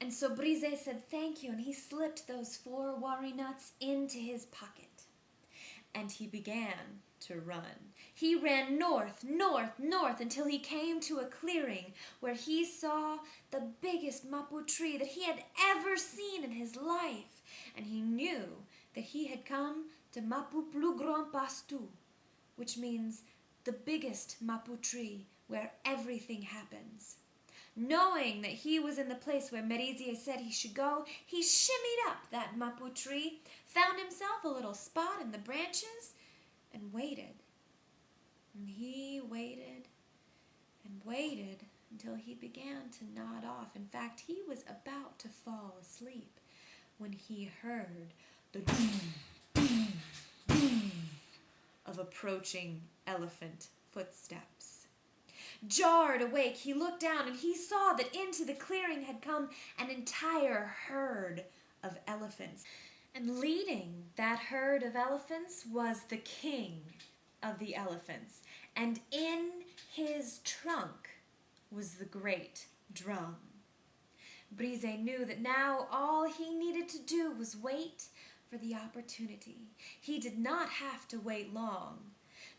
And so Brise said thank you, and he slipped those 4 wari nuts into his pocket. And he began to run. He ran north, north, north until he came to a clearing where he saw the biggest mapu tree that he had ever seen in his life. And he knew that he had come to Mapu Plus Grand Pastu, which means the biggest mapu tree where everything happens. Knowing that he was in the place where Merisier said he should go, he shimmied up that mapu tree, found himself a little spot in the branches, and waited. And he waited and waited until he began to nod off. In fact, he was about to fall asleep when he heard the boom, boom of approaching elephant footsteps. Jarred awake, he looked down and he saw that into the clearing had come an entire herd of elephants. And leading that herd of elephants was the king of the elephants. And in his trunk was the great drum. Brise knew that now all he needed to do was wait for the opportunity. He did not have to wait long,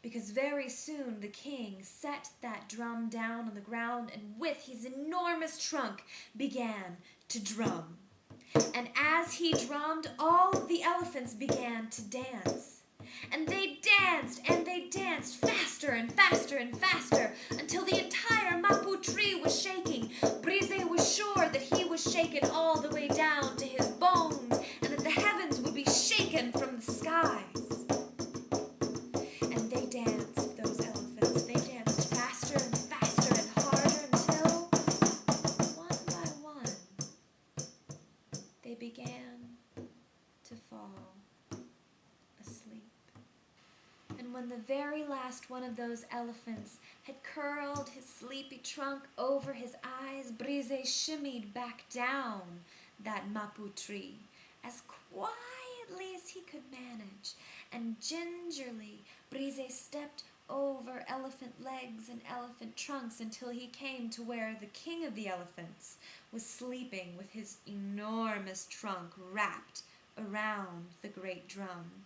because very soon the king set that drum down on the ground and with his enormous trunk began to drum. And as he drummed, all of the elephants began to dance. And they danced faster and faster and faster until the entire mapu tree was shaking. Brise was sure that he was shaken all the way down to his bones and that the heavens would be shaken from the skies. And they danced, those elephants. They danced faster and faster and harder until, one by one, they began to fall asleep. And when the very last one of those elephants had curled his sleepy trunk over his eyes, Brise shimmied back down that mapu tree as quietly as he could manage. And gingerly, Brise stepped over elephant legs and elephant trunks until he came to where the king of the elephants was sleeping with his enormous trunk wrapped around the great drum.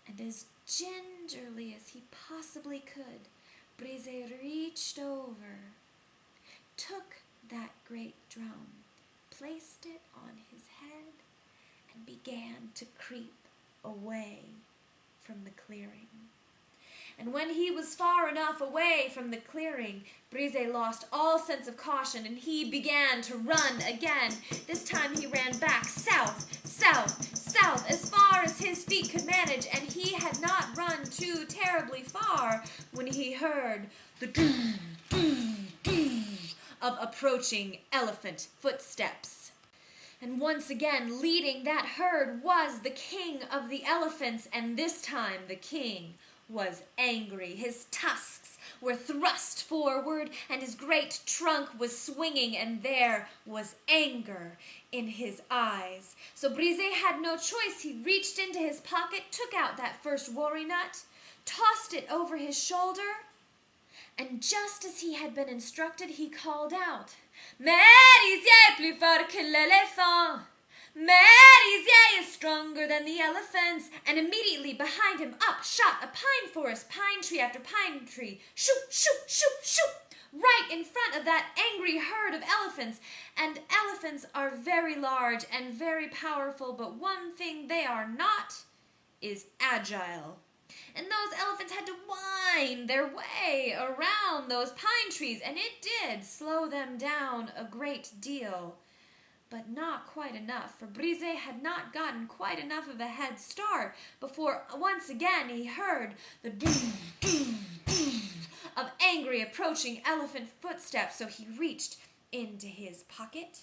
And as gingerly as he possibly could, Brise reached over, took that great drum, placed it on his head, and began to creep away from the clearing. And when he was far enough away from the clearing, Brise lost all sense of caution and he began to run again. This time he ran back south, south, south, as far as his feet could manage, and he had not run too terribly far when he heard the doo, doo, doo of approaching elephant footsteps. And once again, leading that herd was the king of the elephants, and this time the king was angry. His tusks were thrust forward, and his great trunk was swinging, and there was anger in his eyes. So Brise had no choice. He reached into his pocket, took out that first wari nut, tossed it over his shoulder, and just as he had been instructed, he called out, "Merisier plus fort que l'éléphant! Merisier is stronger than the elephants!" And immediately behind him up shot a pine forest, pine tree after pine tree. Shoot, shoot, shoot, shoot! Right in front of that angry herd of elephants. And elephants are very large and very powerful, but one thing they are not is agile. And those elephants had to wind their way around those pine trees, and it did slow them down a great deal. But not quite enough, for Brise had not gotten quite enough of a head start before once again he heard the boom, boom, boom of angry approaching elephant footsteps. So he reached into his pocket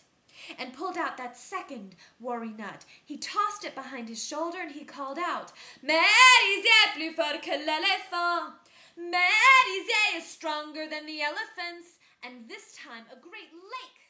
and pulled out that second wari nut. He tossed it behind his shoulder and he called out, "Merisier plus fort que l'éléphant! Merisier is stronger than the elephants!" And this time a great lake